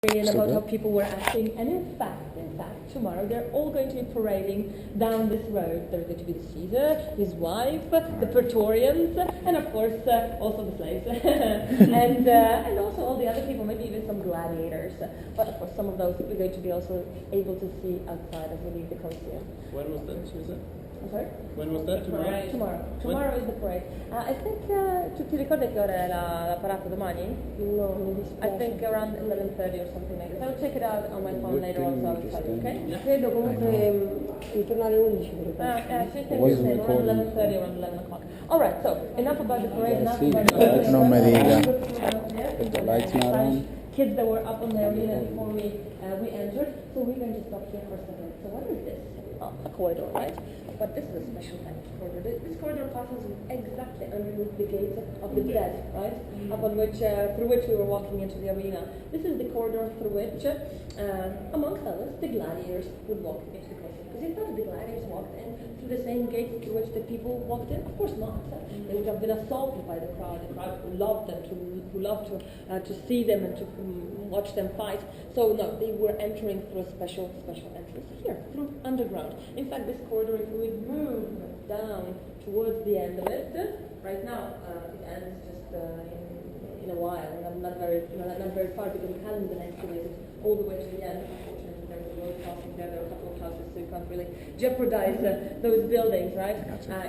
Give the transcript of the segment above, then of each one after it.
and about how people were acting, and in fact, tomorrow they're all going to be parading down this road. There's going to be the Caesar, his wife, the Praetorians, and of course also the slaves, and also all the other people, maybe even some gladiators. But of course, some of those we're going to be also able to see outside as we leave the Colosseum. When was that, Susan? I'm sorry? When was that? Tomorrow. Tomorrow is the parade. I think, ti ricordi che ora è la parata domani? No, mi dispiace. I think around 11:30 or something like that. I'll check it out on my phone later on, so I'll tell you, okay? Credo comunque intorno alle 11 she thinks you're saying around 11:30 or around 11 o'clock. Alright, so enough about the parade, enough about the non mi dica. the lights not on. kids that were up on the arena before we entered. So we're going to stop here for a second. So what is this? Oh, a corridor, right? But this is a special kind of corridor. This corridor passes exactly underneath the gates of the dead, right? Upon which, through which we were walking into the arena. This is the corridor through which, amongst others, the gladiators would walk into the Colosseum. Because you thought the gladiators walked in through the same gates through which the people walked in? Of course not. They would have been assaulted by the crowd who loved them, who loved to see them and to watch them fight. So no, they were entering through a special entrance here, through underground. In fact, this corridor, if we move down towards the end of it, right now it ends just in a while, and not very far, because it hasn't been excavated all the way to the end. Unfortunately, there's a road crossing there. There are a couple of houses, so you can't really jeopardize those buildings, right?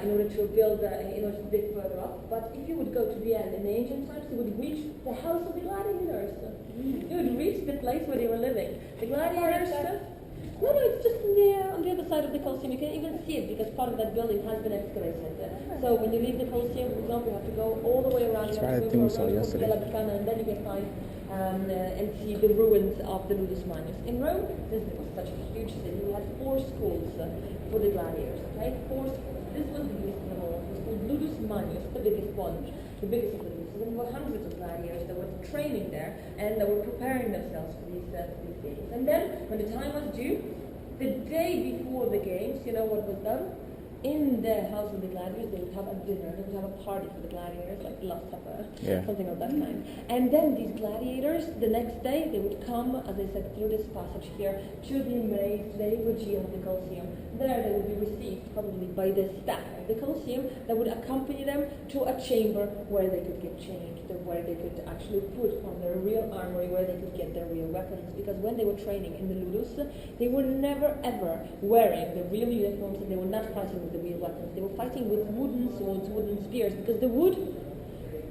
In order to build, in order to dig further up. But if you would go to the end in the ancient times, you would reach the house of the gladiators. You would reach the place where they were living. The gladiators. No, it's just on the other side of the Colosseum. You can even see it because part of that building has been excavated. So when you leave the Colosseum, for example, you have to go all the way around. That's right, I think we saw yesterday. And then you can find and see the ruins of the Ludus Magnus. In Rome, this was such a huge city. We had 4 schools for the gladiators. Okay, 4 schools. This was the biggest of them all. It was called Ludus Magnus, the biggest one, the biggest of the Ludus. There were hundreds of gladiators that were training there and that were preparing themselves for these games. And then, when the time was due, the day before the games, you know what was done? In the house of the gladiators, they would have a dinner, they would have a party for the gladiators, like last supper, something of that kind. And then these gladiators, the next day, they would come, as I said, through this passage here, to the Levogea of the Colosseum. There they would be received, probably by the staff of the Colosseum, that would accompany them to a chamber where they could get changed, where they could actually put on their real armory, where they could get their real weapons. Because when they were training in the Ludus, they were never ever wearing the real uniforms, and they were not fighting with the real weapons. They were fighting with wooden swords, wooden spears, because the wood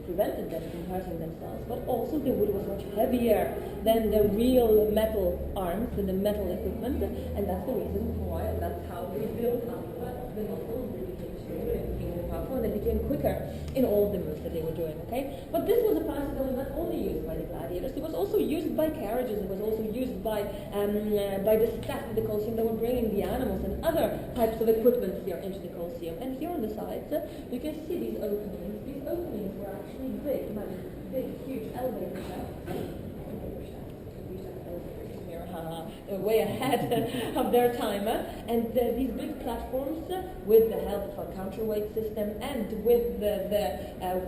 prevented them from hurting themselves, but also the wood was much heavier than the real metal arms and the metal equipment, and that's the reason why, that's how they built up the muscles. They became stronger, they became more powerful, and they became quicker in all the moves that they were doing, okay? But this was a passage that was not only used by the gladiators, it was also used by carriages, it was also used by the staff of the Colosseum that were bringing the animals and other types of equipment here into the Colosseum. And here on the sides, you can see these openings. These openings were actually big, huge elevator shafts. Way ahead of their time, and these big platforms, with the help of a counterweight system and with the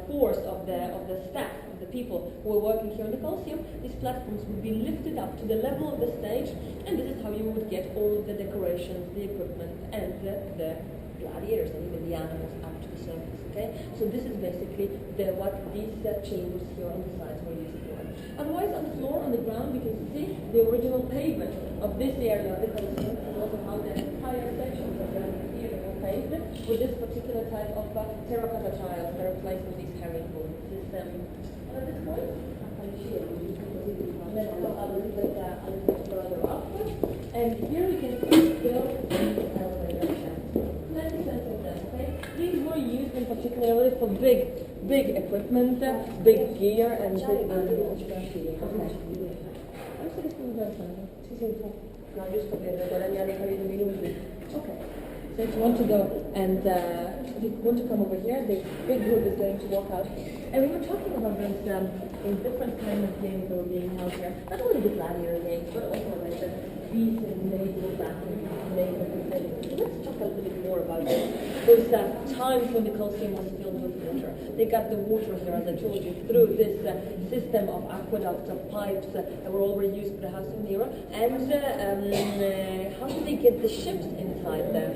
force of the staff, of the people who were working here in the Colosseum, these platforms would be lifted up to the level of the stage, and this is how you would get all of the decorations, the equipment, and the gladiators and even the animals up to the surface. Okay, so this is basically what these chambers here on the sides were used for. Otherwise, on the floor, on the ground, you can see the original pavement of this area of the Colosseum, and also how the entire sections of the theater were paved with this particular type of terracotta tiles that are placed with these herringbone system. At this point, and then a little bit further up, and here we can see still these elevator shafts. Plenty of them, okay? These were used in particularly for big equipment, big gear, and big animals. Okay. So if you want to go and if you want to come over here, the big group is going to walk out. And we were talking about those different kinds of games that were being held here. Not only the gladiator games, but also like the beast and naval battle, naval things. So let's talk a little bit more about those times when the Colosseum was still of this water. They got the water here, as I told you, through this system of aqueducts, of pipes that were already used for the house of Nero. And how did they get the ships inside there?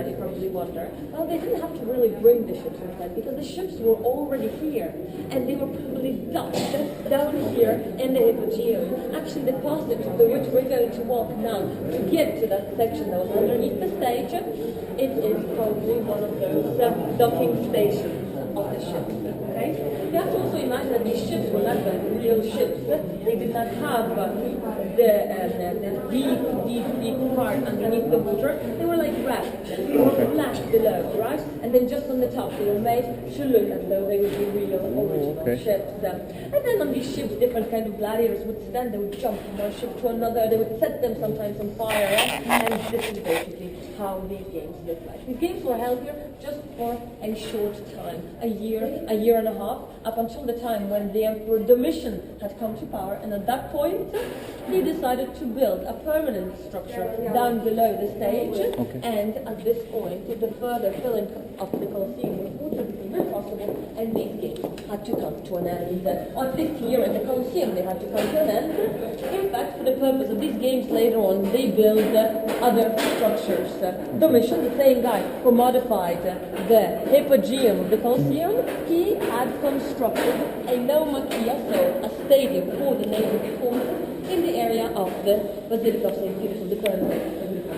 You probably wonder. Well, they didn't have to really bring the ships inside because the ships were already here, and they were probably docked down here in the Hypogeum. Actually, the passage through which we're going to walk now to get to that section that was underneath the stage, it is probably one of those docking stations of the ships. Okay? You have to also imagine that these ships were not like real ships. They did not have the deep part underneath the water. They were like rafts. They were flat below, right? And then just on the top, they were made to look as though they would be real original ships. And then on these ships, different kind of gladiators would stand. They would jump from one ship to another. They would set them sometimes on fire. And this is basically how these games look like. These games were held here just for a short time, a year and a half, up until the time when the Emperor Domitian had come to power, and at that point he decided to build a permanent structure down below the stage, and at this point the further filling of the Colosseum was water became impossible, and these games had to come to an end. Or at least here in the Colosseum they had to come to an end. In fact, for the purpose of these games later on, they built other structures. Domitian, the same guy who modified the Hypogeum of the Colosseum, he had constructed a naumachia, so a stadium for the naval forces in the area of the Basilica of St. Peter, the current Basilica.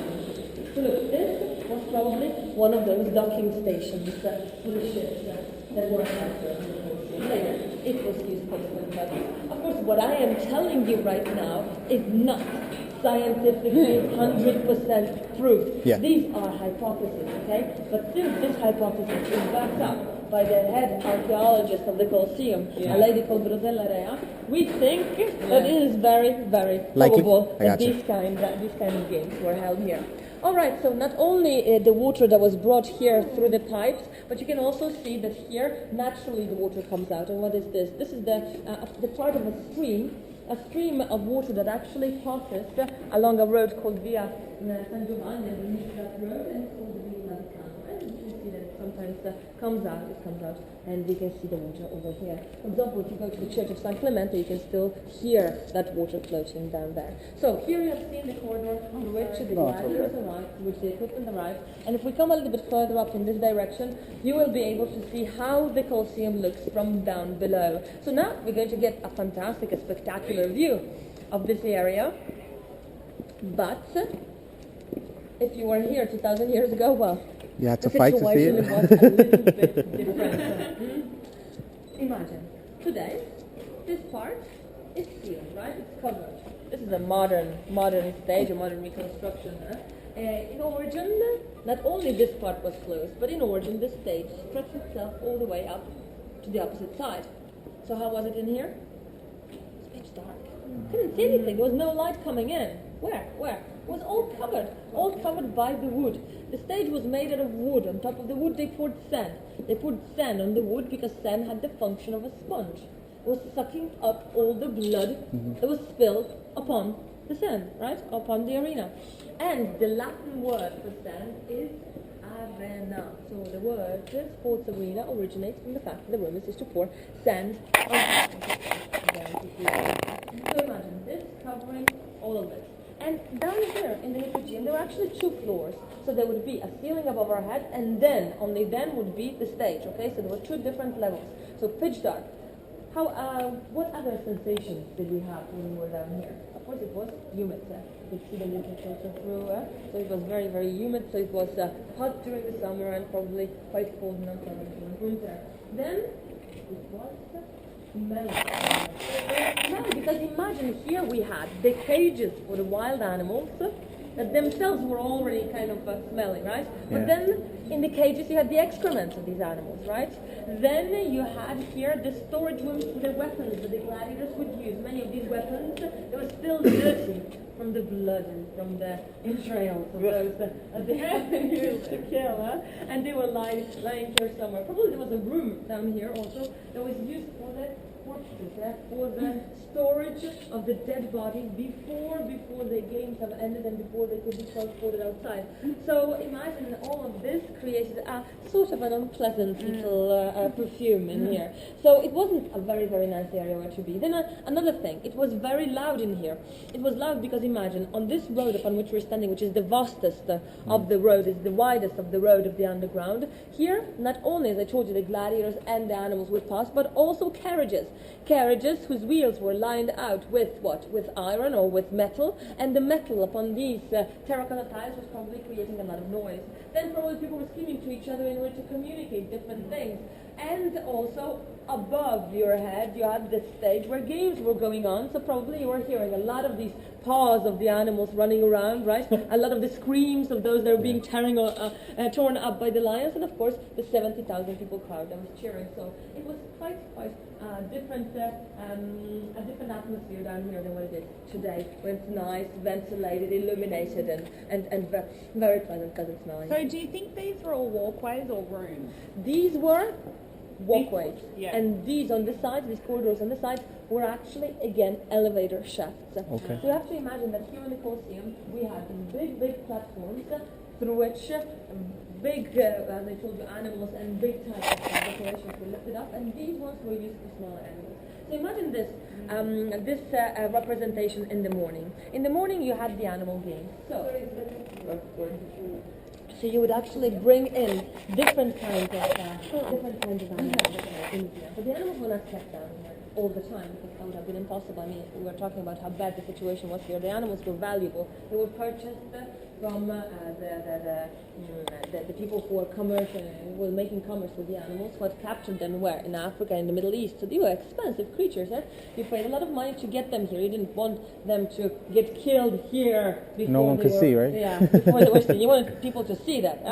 So look, this was probably one of those docking stations for the ships that were after the Colosseum. Later, it was used for the purpose. Of course, what I am telling you right now is not scientifically 100% proof. Yeah. These are hypotheses, okay? But since this hypothesis is backed up by the head archaeologist of the Colosseum, a lady called Rosella Rea, we think that it is very, very probable that these kind of games were held here. All right, so not only the water that was brought here through the pipes, but you can also see that here naturally the water comes out. And what is this? This is the part of a stream of water that actually passes along a road called Via San Giovanni, underneath that road, and it's called the Via Vaticano. And you can see that it sometimes comes out, and you can see the water over here. For example, if you go to the Church of San Clemente, you can still hear that water floating down there. So here you have seen the corridor through which the gladiators arrived, through which the equipment arrived, and if we come a little bit further up in this direction, you will be able to see how the Colosseum looks from down below. So now we're going to get a fantastic, a spectacular view of this area, but if you were here 2,000 years ago, well, you had to the fight to see situation it. was a little bit different. Imagine, today, this part is sealed, right? It's covered. This is a modern stage, a modern reconstruction. In origin, not only this part was closed, but in origin, this stage stretched itself all the way up to the opposite side. So how was it in here? It's pitch dark. Couldn't see anything. There was no light coming in. Where? It was all covered by the wood. The stage was made out of wood. On top of the wood, they poured sand. They poured sand on the wood because sand had the function of a sponge. It was sucking up all the blood that was spilled upon the sand, right? Upon the arena. And the Latin word for sand is arena. So the word sports arena originates from the fact that the Romans used to pour sand on. So imagine this covering all of this. And down here in the Hypogeum, there were actually two floors. So there would be a ceiling above our head, and then, only then, would be the stage, okay? So there were two different levels. So pitch dark. What other sensations did we have when we were down here? Of course, it was humid. You could see the temperature through. So it was very, very humid. So it was hot during the summer and probably quite cold in the winter. Then it was smelly, because imagine here we had the cages for the wild animals that themselves were already kind of smelly, right? Yeah. But then in the cages you had the excrements of these animals, right? Then you had here the storage rooms for the weapons that the gladiators would use. Many of these weapons, they were still dirty from the blood and from the entrails of those that they had used to kill, and they were lying here somewhere. Probably there was a room down here also that was used for the corpses, for the storage of the dead bodies before the games have ended and before they could be transported outside. So imagine all of this created a sort of an unpleasant little perfume in here. So it wasn't a very, very nice area where to be. Then another thing, it was very loud in here. It was loud because imagine, on this road upon which we're standing, which is the vastest of the road, is the widest of the road of the underground, here, not only, as I told you, the gladiators and the animals would pass, but also carriages. Carriages whose wheels were lined out with what? With iron or with metal, and the metal upon these terracotta tiles was probably creating a lot of noise. Then probably people were screaming to each other in order to communicate different things. And also, above your head, you had this stage where games were going on, so probably you were hearing a lot of these paws of the animals running around, right? A lot of the screams of those that were being torn up by the lions, and of course, the 70,000 people crowd that was cheering. So it was quite a different atmosphere down here than what it is today, when it's nice, ventilated, illuminated, and very pleasant smelling. So do you think these were all walkways or rooms? These were walkways, Yeah. and these on the sides, these corridors on the sides, were actually again elevator shafts. Okay. So you have to imagine that here in the Colosseum we had these big platforms through which big, as I told you, animals and big types of decorations were lifted up, and these ones were used for smaller animals. So imagine this, representation in the morning. In the morning you had the animal games. So you would actually bring in different kinds of animals in here. But the animals were not kept down here all the time, because that would have been impossible. I mean, we were talking about how bad the situation was here. The animals were valuable. They were purchased from the people who were were making commerce with the animals, who had captured them where? In Africa, in the Middle East. So they were expensive creatures. You paid a lot of money to get them here. You didn't want them to get killed here before No one could see, right? Yeah, before they were seen. You wanted people to see that.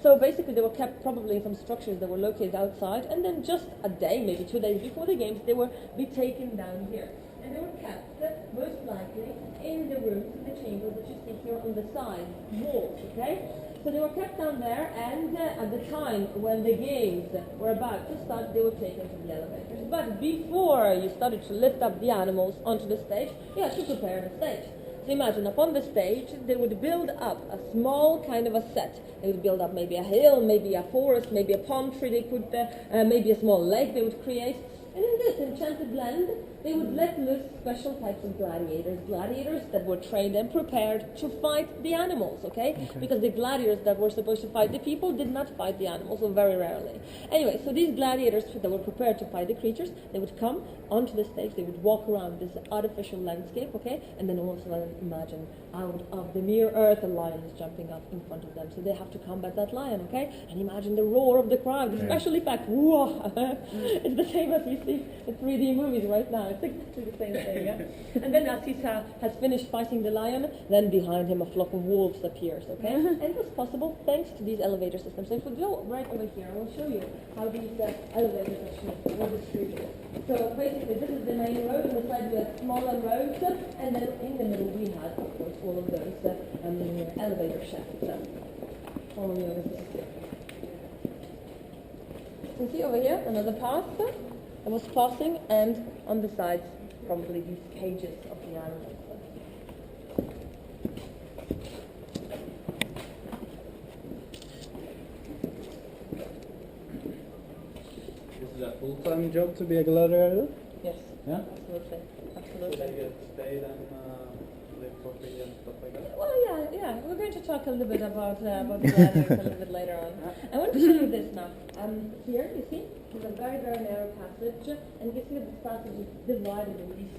So basically they were kept probably in some structures that were located outside, and then just a day, maybe 2 days before the games, they were be taken down here. And they were kept, most likely, in the rooms, in the chambers that you see here on the side walls, okay? So they were kept down there, and at the time when the games were about to start, they were taken to the elevators. But before you started to lift up the animals onto the stage, you had to prepare the stage. So imagine, upon the stage, they would build up a small kind of a set. They would build up maybe a hill, maybe a forest, maybe a palm tree they could, maybe a small lake they would create. And in this enchanted land, they would let loose special types of gladiators that were trained and prepared to fight the animals, okay? Because the gladiators that were supposed to fight the people did not fight the animals, or very rarely. Anyway, so these gladiators that were prepared to fight the creatures, they would come onto the stage, they would walk around this artificial landscape, okay? And then all of a sudden, imagine, out of the mere earth, a lion is jumping up in front of them. So they have to combat that lion, okay? And imagine the roar of the crowd, the special effect. It's the same as we see in 3D movies right now. It's exactly the same thing, yeah? And then as he has finished fighting the lion, then behind him a flock of wolves appears, okay? And it was possible thanks to these elevator systems. So if we go right over here, I will show you how these elevators actually were distributed. So basically, this is the main road. On the side we had smaller roads, and then in the middle we had, of course, all of those elevator shafts. Follow me over here. You can see over here another path that was passing, and on the sides probably these cages of the animals. Is it a full-time job to be a gladiator? Yes. Yeah? Absolutely. So Absolutely. they get paid and live for free and stuff like that? Well, yeah. We're going to talk a little bit about the gladiators a little bit later on. I want to show you this now. Here, you see, there's a very, very narrow passage, and you can see that the passage is divided in these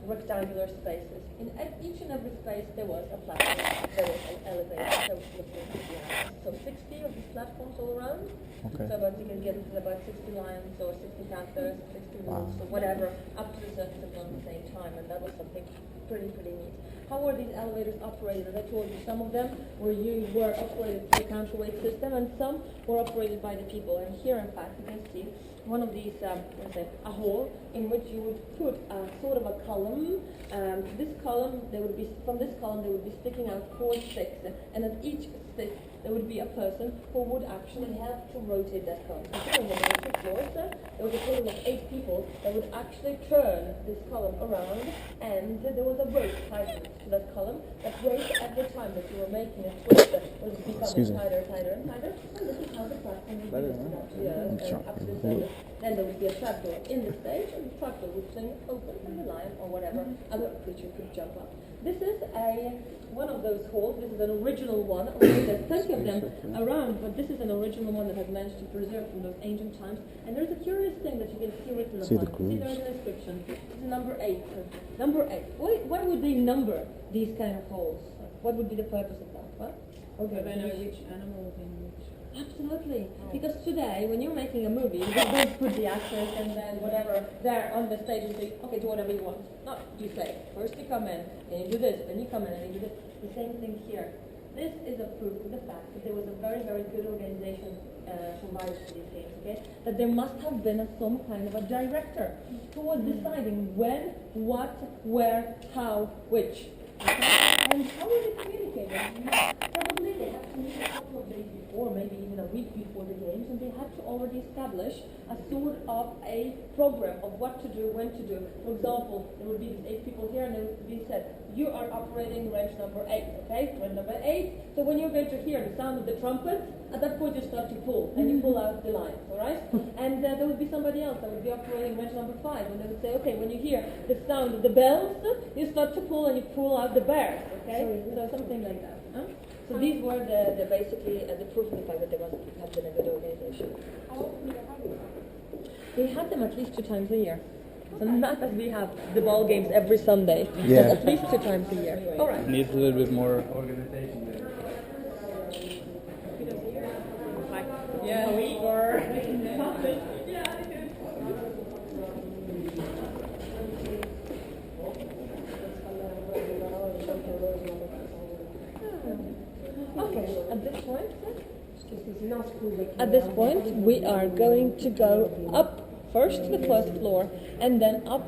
rectangular spaces. In each and every space, there was a platform. There was an elevator that was lifting up the animals. So 60 of these platforms all around. Okay. So about you can get about 60 lions or 60 panthers, 60 wolves, or whatever, up to the surface at the same time, and that was something pretty neat. How were these elevators operated? As I told you, some of them were operated through a counterweight system, and some were operated by the people. And here, in fact, you can see one of these, a hole in which you would put a sort of a column. This column, from this column, there would be sticking out 4 sticks, and at each stick there would be a person who would actually have to rotate that column. So here, when there were 2 floors, there was a total of 8 people that would actually turn this column around, and there was a rope tied to that column that raised every time that you were making a twist. It was becoming tighter, tighter, and tighter. And this is how the platform would be lifted up to the surface. Then there would be a trapdoor in the stage, and the trapdoor would swing open, and the lion or whatever other creature could jump up. This is one of those halls. This is an original one. There's plenty of them around, but this is an original one that has managed to preserve from those ancient times. And there's a curious thing that you can see written upon it. See, there's an inscription. This is number 8. Number 8. Why would they number these kind of halls? What would be the purpose of that? What? Okay, they know which animal is in which. Absolutely. Because today, when you're making a movie, you just don't put the actors and then whatever there on the stage and say, okay, do whatever you want. No, you say, first you come in, and you do this, then you come in, and you do this. The same thing here. This is a proof of the fact that there was a very, very good organization provided to these games, okay? That there must have been some kind of a director who was deciding when, what, where, how, which. Okay? And how were they communicating? Probably they had to meet a couple of days before, maybe even a week before the games, and they had to already establish a sort of a program of what to do, when to do. For example, there would be these 8 people here, and it would be said, you are operating wrench number 8, okay? Wrench number 8. So when you're going to hear the sound of the trumpet, at that point you start to pull, and you pull out the lines, all right? And there would be somebody else that would be operating wrench number 5, and they would say, okay, when you hear the sound of the bells, you start to pull, and you pull out the bears, okay? So something like that. Huh? So these were the basically the proof of the fact that there must have been a good organization. How often do you have it? We had them at least 2 times a year. So not that we have the ball games every Sunday, Yeah. but at least 2 times a year. All right. Needs a little bit more organization there. Yeah. A week or Okay, at this point, we are going to go up first to the first floor and then up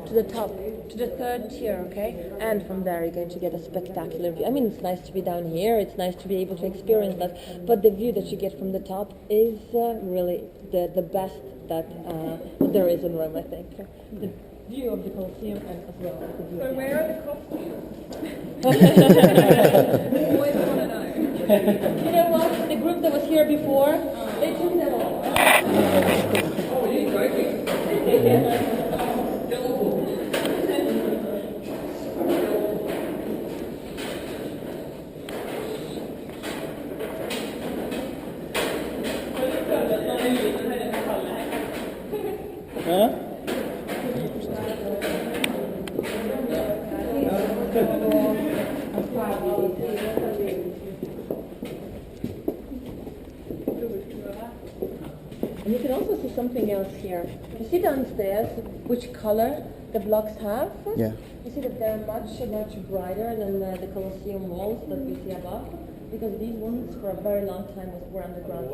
to the top, to the 3rd tier, okay? And from there you're going to get a spectacular view. I mean, it's nice to be down here, it's nice to be able to experience that, but the view that you get from the top is really the best that there is in Rome, I think. The view of the Colosseum and as well as the view. So where are the costumes? Always want to know. You know what? The group that was here before, they took them all. Oh, are you joking? Huh? And you can also see something else here. You see downstairs which color the blocks have? Yeah. You see that they're much, much brighter than the Colosseum walls that we see above, because these ones for a very long time were underground.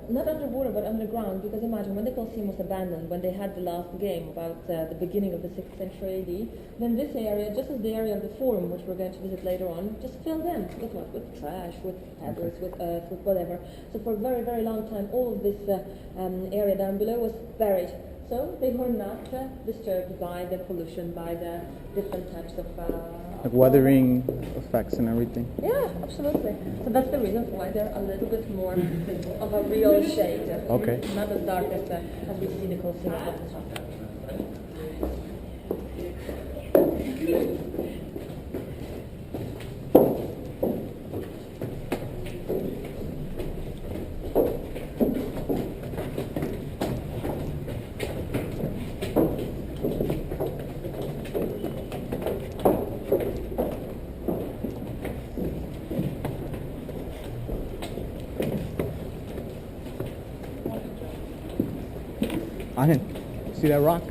Not underwater, but underground, because imagine when the Colosseum was abandoned, when they had the last game about the beginning of the 6th century AD, then this area, just as the area of the Forum, which we're going to visit later on, just filled in with what? With trash, with pebbles, with earth, with whatever. So for a very, very long time, all of this area down below was buried. So they were not disturbed by the pollution, by the different types of... Like weathering effects and everything. Yeah, absolutely. So that's the reason why they're a little bit more of a real shade. Okay. Not as dark as we see the Colosseum at the top. I didn't see that rock.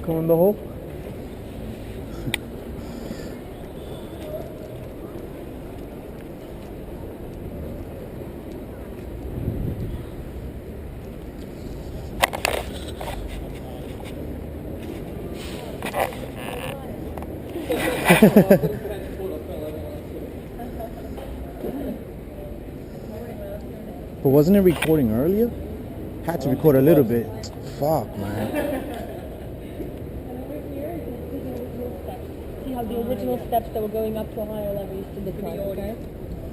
Go in the hole. But wasn't it recording earlier? Had to record a little bit. Fuck, man. And over here, you can see the original steps. See how the original steps that were going up to a higher level used to look like, okay?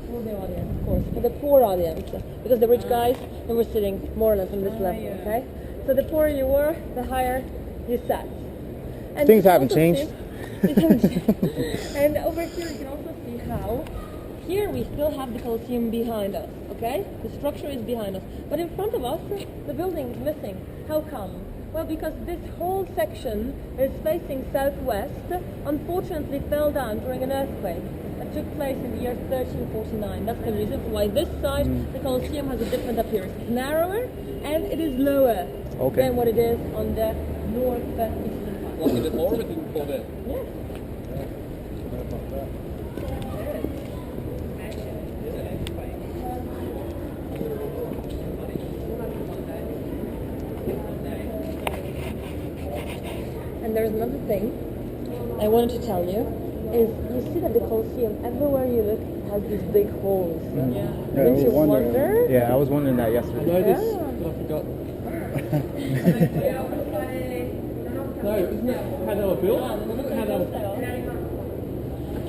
For the audience, of course. For the poor audience. Because the rich guys, they were sitting more or less on this level, okay? So the poorer you were, the higher you sat. And Things you can haven't also changed. And over here you can also see how here we still have the Colosseum behind us, okay? The structure is behind us. But in front of us, the building is missing. How come? Well, because this whole section is facing southwest, unfortunately fell down during an earthquake that took place in the year 1349. That's the reason why this side, the Colosseum, has a different appearance. It's narrower and it is lower than what it is on the northeastern part. Was it more of it didn't fall in? Yes. And there's another thing I wanted to tell you is you see that the Colosseum, everywhere you look, has these big holes. Didn't you wonder? Yeah, I was wondering that yesterday. No, this, but I forgot. No, isn't it how they were built? How they were...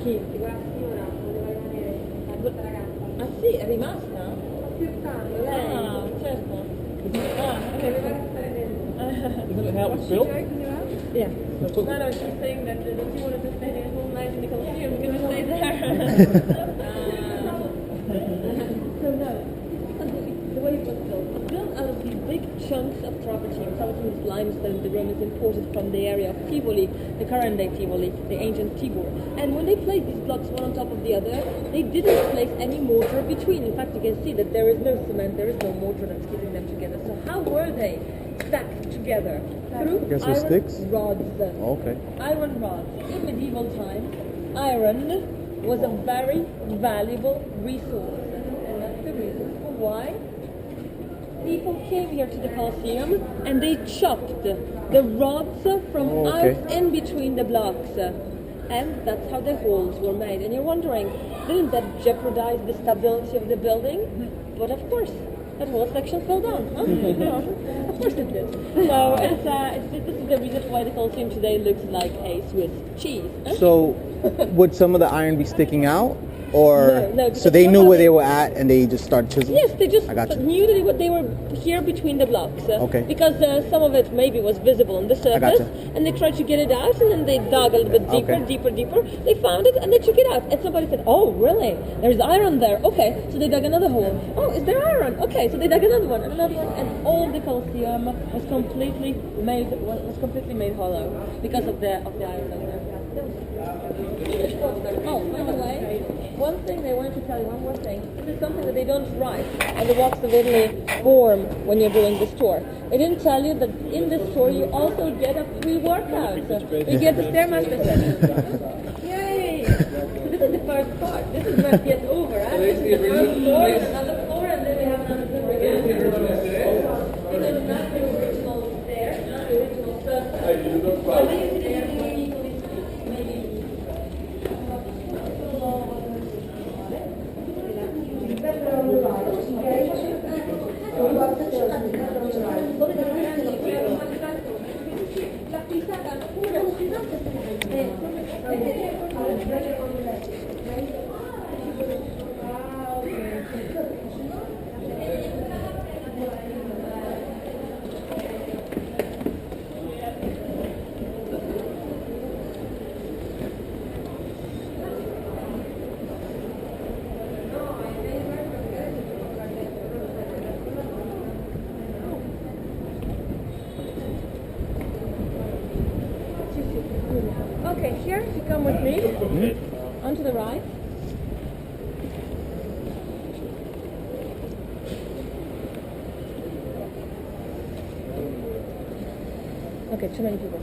Chi? Ah sì, è rimasta? Ah, certo. Ah, okay. Isn't it how it was built? Yeah. No, she's saying that she wanted to stay the whole night in the Colosseum, can we stay there? So no, the way it was built out of these big chunks of travertine. Travertine is limestone. The Romans imported from the area of Tivoli, the current day Tivoli, the ancient Tibur. And when they placed these blocks one on top of the other, they didn't place any mortar between. In fact, you can see that there is no cement, there is no mortar that's keeping them together. So how were they stacked together? Through I guess with iron sticks? rods. Okay. Iron rods. In medieval times, iron was a very valuable resource. And that's the reason for why people came here to the Colosseum and they chopped the rods from out in between the blocks. And that's how the holes were made. And you're wondering, didn't that jeopardize the stability of the building? But of course, that whole section fell down. Huh? Of course it did. So this is the reason why the Colosseum today looks like a Swiss cheese. Huh? So, would some of the iron be sticking out? Or No, so they knew where they were at and they just started chiseling? Yes, they just I got you. knew that they were here between the blocks. Okay. Because some of it maybe was visible on the surface, gotcha. and they tried to get it out, and then they dug a little bit deeper, Okay. deeper. They found it, and they took it out. And somebody said, "Oh, really? There's iron there. Okay." So they dug another hole. Oh, is there iron? Okay. So they dug another one, and all the Colosseum was completely made hollow because of the iron over there. Oh, by the way, one thing they wanted to tell you, one more thing. This is something that they don't write on the Walks of Italy form when you're doing this tour. They didn't tell you that in this tour you also get a free workout. You get the Stairmaster session. Yay! So this is the first part. This is where it gets over. Huh? This is the first floor, another floor, and then we have another floor again. Because not the original stairs, not the original surface. So this is okay, here, if you come with me, onto the right. Okay, too many people.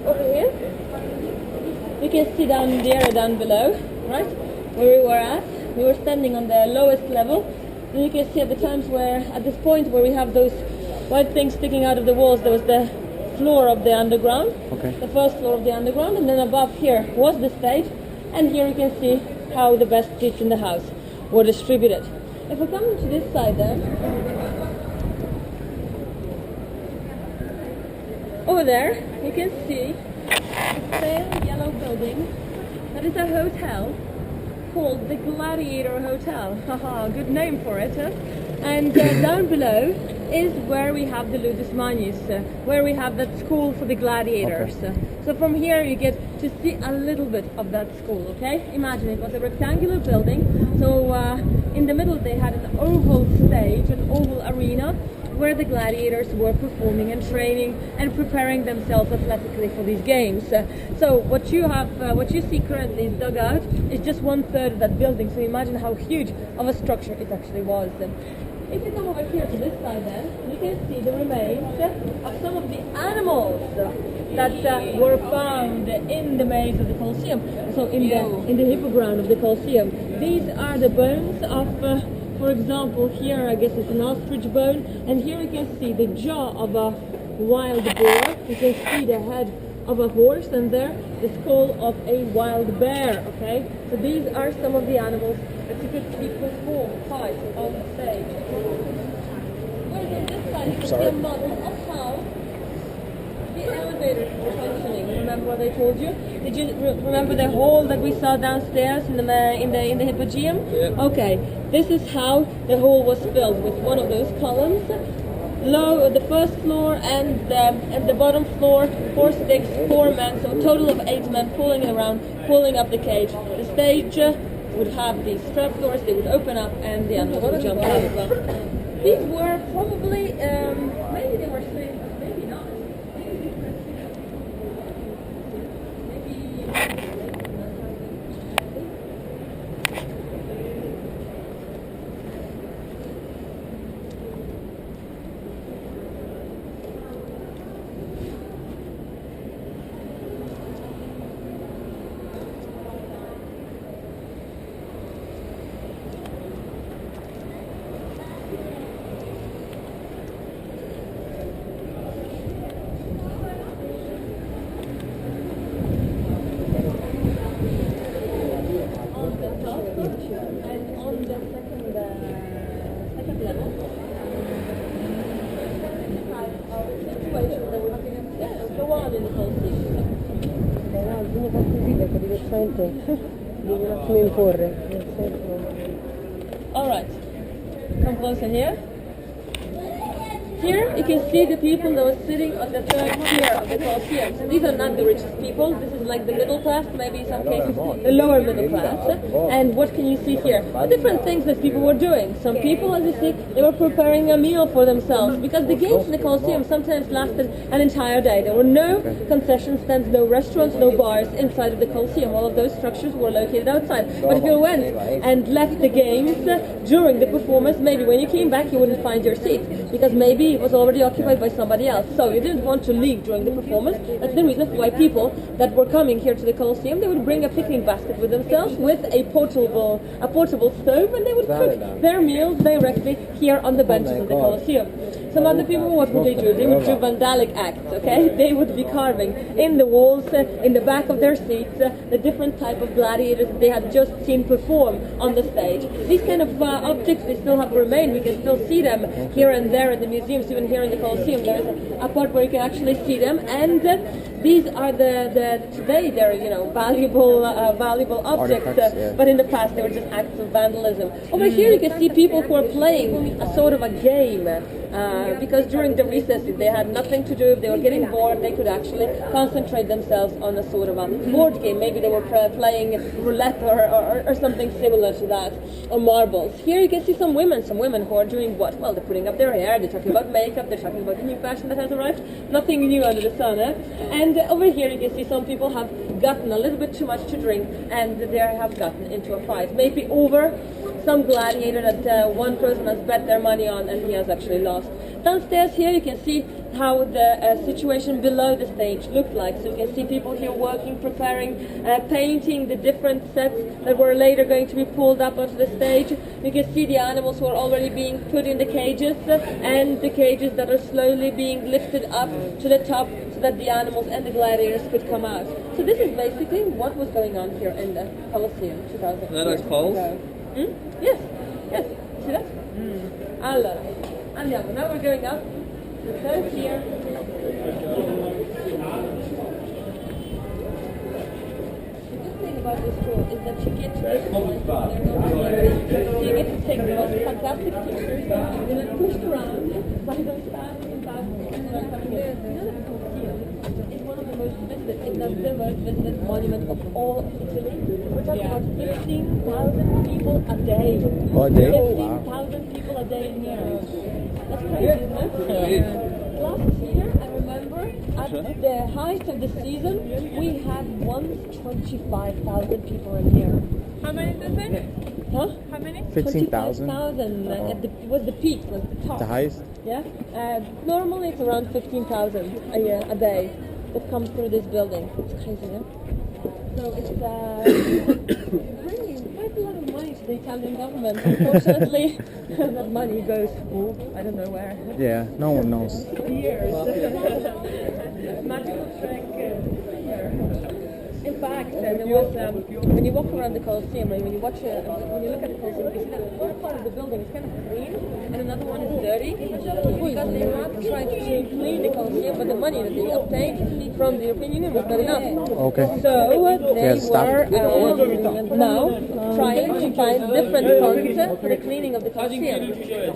Over here, you can see down the area down below, right, where we were at. We were standing on the lowest level, and you can see at the times where, at this point where we have those white things sticking out of the walls, there was the floor of the underground. Okay. The first floor of the underground, and then above here was the stage. And here you can see how the best seats in the house were distributed. If we come to this side then, over there you can see a pale yellow building that is a hotel called the Gladiator Hotel. Haha, good name for it, huh? And down below is where we have the Ludus Magnus, where we have that school for the gladiators. Okay. So from here you get to see a little bit of that school, okay? Imagine it was a rectangular building, so in the middle they had an oval stage, an oval arena, where the gladiators were performing and training and preparing themselves athletically for these games. So what you see currently dug out is just 1/3 of that building. So imagine how huge of a structure it actually was. If you come over here to this side then, you can see the remains of some of the animals that were found in the maze of the Colosseum. So in the hippogriff of the Colosseum. These are the bones of for example, here I guess it's an ostrich bone, and here you can see the jaw of a wild boar, you can see the head of a horse, and there the skull of a wild bear, okay? So these are some of the animals that you could see perform fight on the stage. Well, on this side you can see a model of how the elevators were functioning. Remember what I told you? Did you remember the hall that we saw downstairs in the Hippogrium? Yeah. Okay, this is how the hall was filled with one of those columns. Low, the first floor and the bottom floor, 4 sticks, 4 men, so a total of 8 men pulling around, pulling up the cage. The stage would have these trap doors; they would open up, and the animals would jump out as well. These were probably maybe they were slaves, but maybe not. And on the second level, situation that would go on in the Colosseum. Abbiamo fatto il video che diversamente devi un attimo imporre. Nel senso. All right, come closer here. Here you can see the people that were sitting on the 3rd tier of the Colosseum. So these are not the richest people. This is like the middle class, maybe in some cases the lower middle class. And what can you see here? The different things that people were doing. Some people, as you see, they were preparing a meal for themselves, because the games in the Colosseum sometimes lasted an entire day. There were no concession stands, no restaurants, no bars inside of the Colosseum. All of those structures were located outside. But if you went and left the games during the performance, maybe when you came back you wouldn't find your seat, because maybe it was already occupied by somebody else. So you didn't want to leave during the performance. That's the reason why people that were coming here to the Colosseum, they would bring a picnic basket with themselves with a portable stove, and they would cook their meals directly here on the benches of the Colosseum. Some other people, what would they do? They would do vandalic acts, okay? They would be carving in the walls, in the back of their seats, the different type of gladiators that they had just seen perform on the stage. These kind of objects, they still have remained. We can still see them here and there in the museums, even here in the Colosseum. There's a part where you can actually see them, and these are today they're, valuable objects, but in the past they were just acts of vandalism. Over here you can see people who are playing a sort of a game, because during the recesses they had nothing to do. If they were getting bored, they could actually concentrate themselves on a sort of a board game. Maybe they were playing roulette or something similar to that, or marbles. Here you can see some women who are doing what? Well, they're putting up their hair, they're talking about makeup, they're talking about the new fashion that has arrived. Nothing new under the sun, eh? And over here you can see some people have gotten a little bit too much to drink, and they have gotten into a fight. Maybe over some gladiator that one person has bet their money on and he has actually lost. Downstairs here you can see how the situation below the stage looked like. So you can see people here working, preparing, painting the different sets that were later going to be pulled up onto the stage. You can see the animals who are already being put in the cages, and the cages that are slowly being lifted up to the top so that the animals and the gladiators could come out. So this is basically what was going on here in the Colosseum 2000 That years is Poles? ago. Yes, yes. See that? Allora, andiamo. Now we're going up. So here. The good thing about this tour is that you get to this point where there are no cameras. So you get to take the most fantastic pictures. You're then pushed around by those thousands and thousands of people that are coming in. You know that the Colosseum is one of the most visited, if not the most visited monument of all of Italy. We're talking about 15,000 people a day. A day? Wow. 15,000 people a day in here. That's crazy, isn't it? Last year, I remember, at the height of the season, we had 25,000 people in here. How many does it? Huh? How many? 15,000? 25,000. It was the peak, was the top. The highest? Yeah. Normally it's around 15,000 a day that comes through this building. It's crazy, yeah? So it's bringing quite a lot of money to the Italian government. Unfortunately, that money goes, I don't know where. Yeah, no one knows. Years. Magical trick. In fact, there was when you walk around the Colosseum, when you watch when you look at the Colosseum, you see that one part of the building is kind of clean and another one is dirty because they were not trying to clean the Colosseum, but the money that they obtained from the European Union was not enough. Okay. So they stop. were now trying to find different funds for the cleaning of the Colosseum.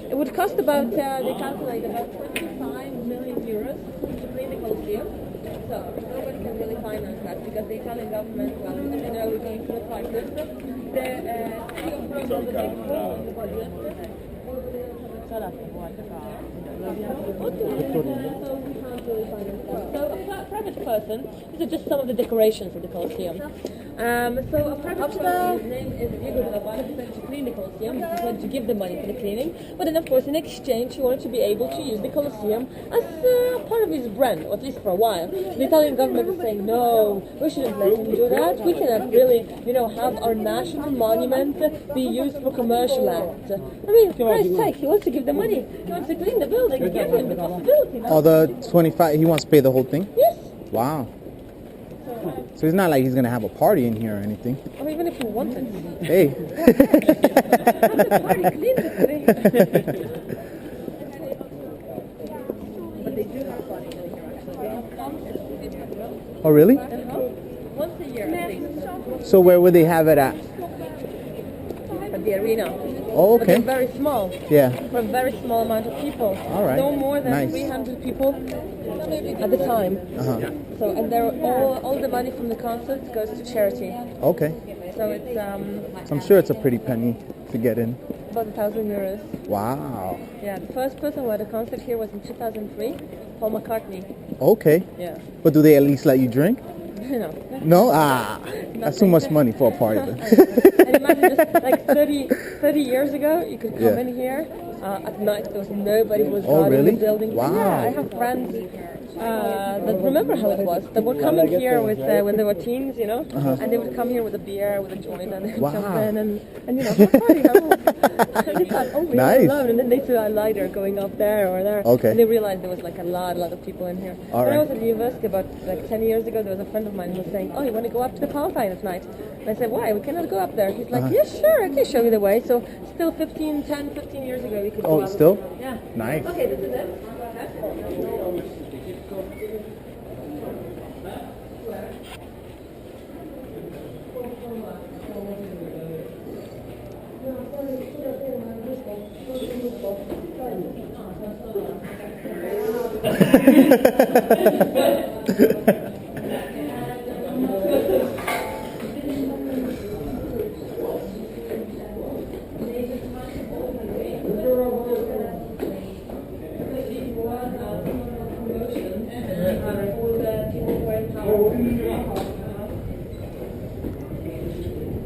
It would cost about, they calculate about 25 million euros to clean the Colosseum. So nobody can really finance that because the Italian government, well, they know we're going through a crisis. The city of Rome has a big hole in the budget. So a private person, these are just some of the decorations of the Colosseum. So a private person's name is Diego de la Valle, who wanted to clean the Colosseum. He wanted to give the money for the cleaning, but then of course in exchange he wanted to be able to use the Colosseum as part of his brand, or at least for a while. The Italian government is saying, no, we shouldn't let him do that. We cannot really, have our national monument be used for commercial acts. I mean, for Christ's sake, he wants to give the money. He wants to clean the building. Give him the possibility. Oh, the 25, he wants to pay the whole thing? Yes. Wow. So it's not like he's going to have a party in here or anything. Or even if you wanted. Hey. Have the party, clean the thing. But they do have parties in here actually. They have concerts. Oh, really? Once a year at least. So where would they have it at? At the arena. Oh, But they're okay. very small. Yeah. For a very small amount of people. All right. No more than Nice. 300 people at the time. Uh-huh. So, and they're all the money from the concerts goes to charity. Okay. So it's So I'm sure it's a pretty penny to get in. about 1,000 euros. Wow. Yeah, the first person who had a concert here was in 2003, Paul McCartney. Okay. Yeah. But do they at least let you drink? No. No? Ah. That's too much money for a party then. And imagine just like 30 years ago, you could come Yeah. in here at night. There was nobody who was Oh, guarding really? the building. Wow. Yeah, I have friends that remember how it was. That would come in here with when they were teens, and they would come here with a beer, with a joint, and they would jump in and have a party. And they thought, oh, we're Nice. alone. And then they saw a lighter going up there or there. Okay. And they realized there was like a lot of people in here. All When I right. was at university about like 10 years ago, there was a friend of mine who was saying, oh, you want to go up to the Palatine at night? And I said, why? We cannot go up there. He's like, yeah, sure, I can show you the way. So still 15 years ago, we could go Oh, up. still? Yeah. Nice. Okay, this is it.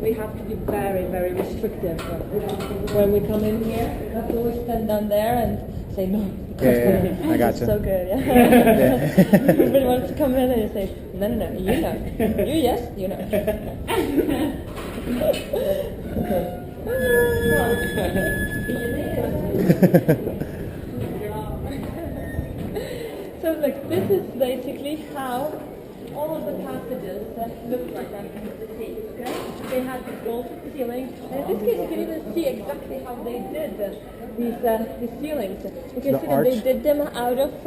We have to be very, very restrictive when we come in here. We have to always stand down there and say no. Yeah, I gotcha. So good, yeah. Yeah. Everybody wants to come in and you say, no, no, no, you know. You yes, you know. So look, this is basically how all of the passages look like under the sea, okay? They had this vaulted ceiling, and in this case you can even see exactly how they did these ceilings. You can The see that they arch? did them out of